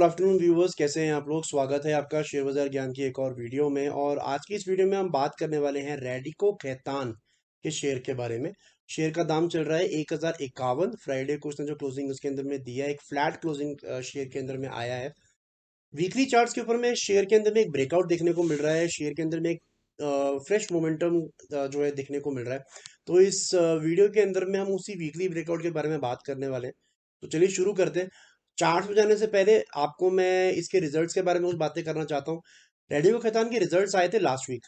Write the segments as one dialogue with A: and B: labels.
A: Good afternoon viewers, कैसे हैं आप लोग। स्वागत है आपका शेयर बाजार ज्ञान की एक और वीडियो में। और आज की इस वीडियो में हम बात करने वाले हैं रैडिको खैतान के शेयर के बारे में। शेयर का दाम चल रहा है 1051। फ्राइडे को उसने जो क्लोजिंग उसके अंदर में दिया है, एक फ्लैट क्लोजिंग शेयर के अंदर में आया है। वीकली चार्ट्स के ऊपर में शेयर के अंदर में एक ब्रेकआउट देखने को मिल रहा है। शेयर के अंदर में एक फ्रेश मोमेंटम जो है देखने को मिल रहा है। तो इस वीडियो के अंदर में हम उसी वीकली ब्रेकआउट के बारे में बात करने वाले हैं। तो चलिए शुरू करते हैं। चार्ट्स में जाने से पहले आपको मैं इसके रिजल्ट्स के बारे में कुछ बातें करना चाहता हूँ। रेडिको खैतान के रिजल्ट्स आए थे लास्ट वीक,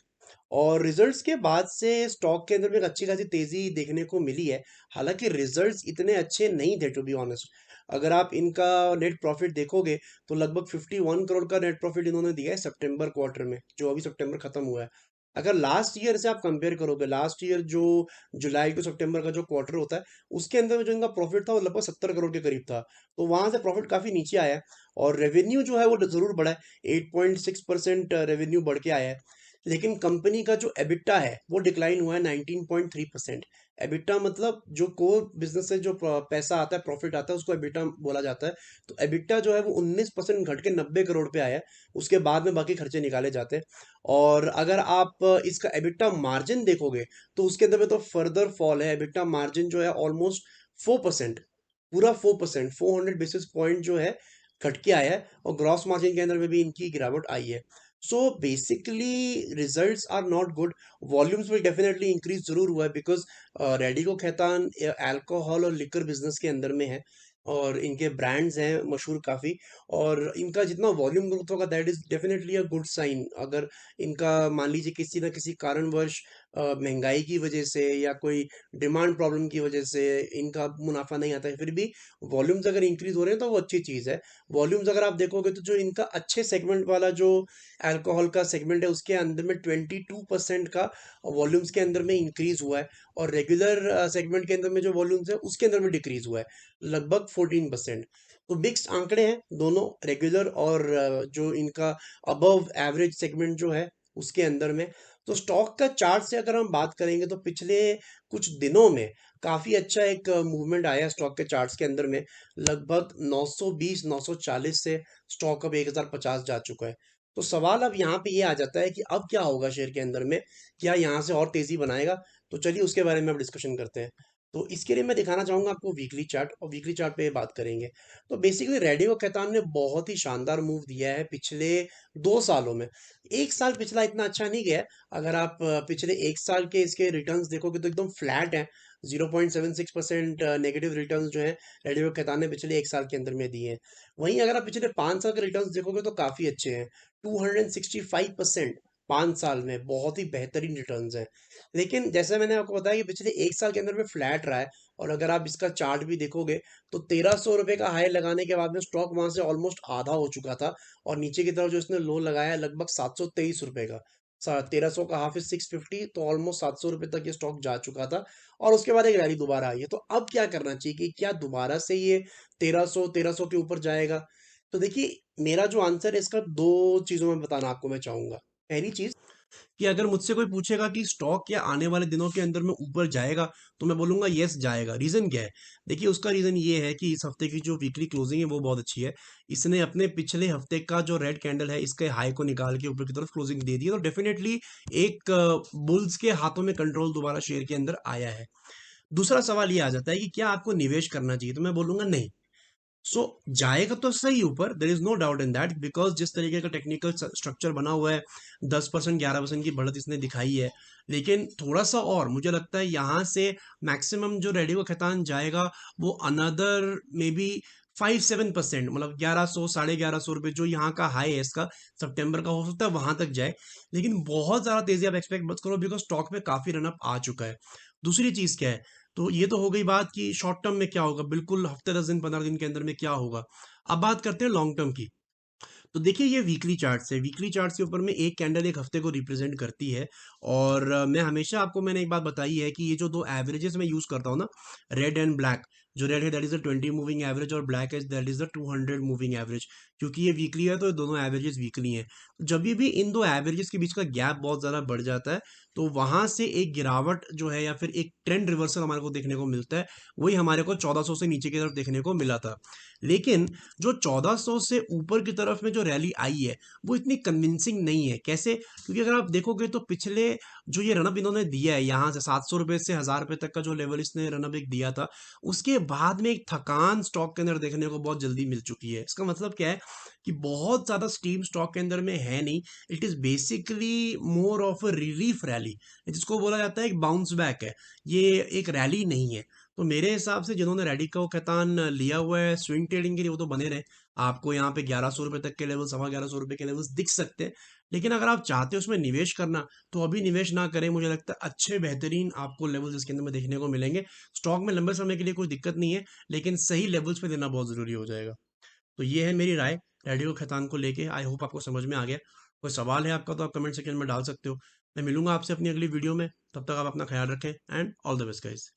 A: और रिजल्ट्स के बाद से स्टॉक के अंदर में एक अच्छी खासी तेजी देखने को मिली है। हालांकि रिजल्ट्स इतने अच्छे नहीं थे, टू बी ऑनेस्ट। अगर आप इनका नेट प्रॉफिट देखोगे तो लगभग 51 करोड़ का नेट प्रॉफिट इन्होंने दिया है सितंबर क्वार्टर में, जो अभी सितंबर खत्म हुआ है। अगर लास्ट ईयर से आप कंपेयर करोगे, लास्ट ईयर जो जुलाई टू सितंबर का जो क्वार्टर होता है, उसके अंदर में जो इनका प्रॉफिट था वो लगभग 70 करोड़ के करीब था। तो वहां से प्रॉफिट काफी नीचे आया है। और रेवेन्यू जो है वो जरूर बढ़ा है, 8.6% रेवेन्यू बढ़ के आया है। लेकिन कंपनी का जो एबिटा है वो डिक्लाइन हुआ है 19.3%। एबिटा मतलब जो कोर बिजनेस से जो पैसा आता है, प्रॉफिट आता है, उसको एबिटा बोला जाता है। तो एबिटा जो है वो 19% घट के 90 करोड़ पे आया है। उसके बाद में बाकी खर्चे निकाले जाते हैं। और अगर आप इसका एबिटा मार्जिन देखोगे तो उसके अंदर में तो फर्दर फॉल है। एबिटा मार्जिन जो है ऑलमोस्ट 4%, पूरा 4%, 400 बेसिस पॉइंट जो है घट के आया है। और ग्रॉस मार्जिन के अंदर में भी इनकी गिरावट आई है। So basically results are not good. Volumes में डेफिनेटली इंक्रीज जरूर हुआ है, बिकॉज रेडिको खैतान अल्कोहल और लिकर बिजनेस के अंदर में है। और इनके ब्रांड्स हैं मशहूर काफ़ी। और इनका जितना वॉल्यूम ग्रोथ होगा that is definitely a good sign. अगर इनका मान लीजिए किसी ना किसी कारणवश महंगाई की वजह से या कोई डिमांड प्रॉब्लम की वजह से इनका मुनाफा नहीं आता है, फिर भी वॉल्यूम्स अगर इंक्रीज हो रहे हैं तो वो अच्छी चीज़ है। वॉल्यूम्स अगर आप देखोगे तो जो इनका अच्छे सेगमेंट वाला जो अल्कोहल का सेगमेंट है, उसके अंदर में 22% का वॉल्यूम्स के अंदर में इंक्रीज हुआ है। और रेगुलर सेगमेंट के अंदर में जो वॉल्यूम्स है उसके अंदर में डिक्रीज हुआ है, लगभग 14%। तो मिक्स्ड आंकड़े हैं दोनों, रेगुलर और जो इनका अबव एवरेज सेगमेंट जो है उसके अंदर में। तो स्टॉक का चार्ट से अगर हम बात करेंगे तो पिछले कुछ दिनों में काफी अच्छा एक मूवमेंट आया स्टॉक के चार्ट्स के अंदर में। लगभग 920 940 से स्टॉक अब 1050 जा चुका है। तो सवाल अब यहाँ पे ये आ जाता है कि अब क्या होगा शेयर के अंदर में, क्या यहाँ से और तेजी बनाएगा। तो चलिए उसके बारे में अब डिस्कशन करते हैं। तो इसके लिए मैं दिखाना चाहूंगा आपको वीकली चार्ट, और वीकली चार्ट पे बात करेंगे। तो बेसिकली रेडियो खैतान ने बहुत ही शानदार मूव दिया है पिछले 2 सालों में। एक साल पिछला इतना अच्छा नहीं गया है। अगर आप पिछले एक साल के इसके रिटर्न्स देखोगे तो एकदम फ्लैट है। 0.76% नेगेटिव रिटर्न्स जो है रेडियो खैतान ने पिछले एक साल के अंदर में दिए हैं। वहीं अगर आप पिछले 5 साल के रिटर्न्स देखोगे तो काफी अच्छे हैं। 265%, 5 साल में बहुत ही बेहतरीन रिटर्न्स हैं। लेकिन जैसे मैंने आपको बताया कि पिछले एक साल के अंदर में फ्लैट रहा है। और अगर आप इसका चार्ट भी देखोगे तो 1300 रुपये का हाई लगाने के बाद में स्टॉक वहां से ऑलमोस्ट आधा हो चुका था। और नीचे की तरफ जो इसने लो लगाया है लगभग 723 रुपये का। 1300 का हाफ इज 650, तो ऑलमोस्ट 700 रुपये तक ये स्टॉक जा चुका था। और उसके बाद एक रैली दोबारा आई है। तो अब क्या करना चाहिए कि क्या दोबारा से ये 1300 के ऊपर जाएगा। तो देखिए, मेरा जो आंसर है इसका दो चीजों में बताना आपको मैं चाहूंगा। पहली चीज कि अगर मुझसे कोई पूछेगा कि स्टॉक क्या आने वाले दिनों के अंदर में ऊपर जाएगा, तो मैं बोलूंगा यस जाएगा। रीजन क्या है? देखिए, उसका रीजन ये है कि इस हफ्ते की जो वीकली क्लोजिंग है वो बहुत अच्छी है। इसने अपने पिछले हफ्ते का जो रेड कैंडल है इसके हाई को निकाल के ऊपर की तरफ क्लोजिंग दे दी है। तो डेफिनेटली एक बुल्स के हाथों में कंट्रोल दोबारा शेयर के अंदर आया है। दूसरा सवाल ये आ जाता है कि क्या आपको निवेश करना चाहिए, तो मैं बोलूंगा नहीं। जाएगा तो सही ऊपर, there is no doubt in that, because जिस तरीके का टेक्निकल स्ट्रक्चर बना हुआ है, 10% 11% की बढ़त इसने दिखाई है। लेकिन थोड़ा सा और मुझे लगता है यहाँ से मैक्सिमम जो रेडियो खैतान जाएगा वो अनदर मे बी 5-7%, मतलब 1100 1150 रुपये जो यहाँ का हाई है इसका सितंबर का, हो सकता है वहां तक जाए। लेकिन बहुत ज्यादा तेजी आप एक्सपेक्ट मत करो, बिकॉज स्टॉक में काफी रनअप आ चुका है। दूसरी चीज क्या है? तो ये तो हो गई बात कि शॉर्ट टर्म में क्या होगा, बिल्कुल हफ्ते 10 दिन 15 दिन के अंदर में क्या होगा। अब बात करते हैं लॉन्ग टर्म की। तो देखिए, ये वीकली चार्ट्स है। वीकली चार्ट्स के ऊपर में एक कैंडल एक हफ्ते को रिप्रेजेंट करती है। और मैं हमेशा आपको मैंने एक बात बताई है कि ये जो दो एवरेजेस मैं यूज करता हूँ ना, रेड एंड ब्लैक। जो रेड है that is the 20 moving average, और ब्लैक है that is the 200 moving average. क्योंकि ये वीकली है तो ये दोनों एवरेजेस वीकली हैं। तो जब भी इन दो एवरेजेस के बीच का गैप बहुत ज़्यादा बढ़ जाता है तो वहां से एक गिरावट जो है या फिर एक ट्रेंड रिवर्सल हमारे को देखने को मिलता है। वही हमारे को 1400 से नीचे की तरफ देखने को मिला था। लेकिन जो 1400 से ऊपर की तरफ में जो रैली आई है वो इतनी कन्विंसिंग नहीं है। कैसे? क्योंकि अगर आप देखोगे तो पिछले जो ये रनअप इन्होंने दिया है यहाँ से 700 रुपये से 1000 रुपये तक का जो लेवल इसने रनअप एक दिया था, उसके बाद में एक थकान स्टॉक के अंदर देखने को बहुत जल्दी मिल चुकी है। इसका मतलब क्या है कि बहुत ज्यादा स्टीम स्टॉक के अंदर में है नहीं। It is basically more of a relief rally, जिसको बोला जाता है एक बाउंस बैक है। ये एक रैली नहीं है। तो मेरे हिसाब से जिन्होंने रैडिको खैतान लिया हुआ है स्विंग ट्रेडिंग के लिए वो तो बने रहे। आपको यहाँ पे 1100 रुपये तक के लेवल, 1150 रुपये के लेवल्स दिख सकते हैं। लेकिन अगर आप चाहते हो उसमें निवेश करना तो अभी निवेश ना करें। मुझे लगता है अच्छे बेहतरीन आपको लेवल्स इसके अंदर में देखने को मिलेंगे। स्टॉक में लंबे समय के लिए कोई दिक्कत नहीं है, लेकिन सही लेवल्स पे देना बहुत जरूरी हो जाएगा। तो ये है मेरी राय रेडियो खैतान को लेके। आई होप आपको समझ में आ गया। कोई सवाल है आपका तो आप कमेंट सेक्शन में डाल सकते हो। मैं मिलूंगा आपसे अपनी अगली वीडियो में। तब तक आप अपना ख्याल रखें and all the best guys.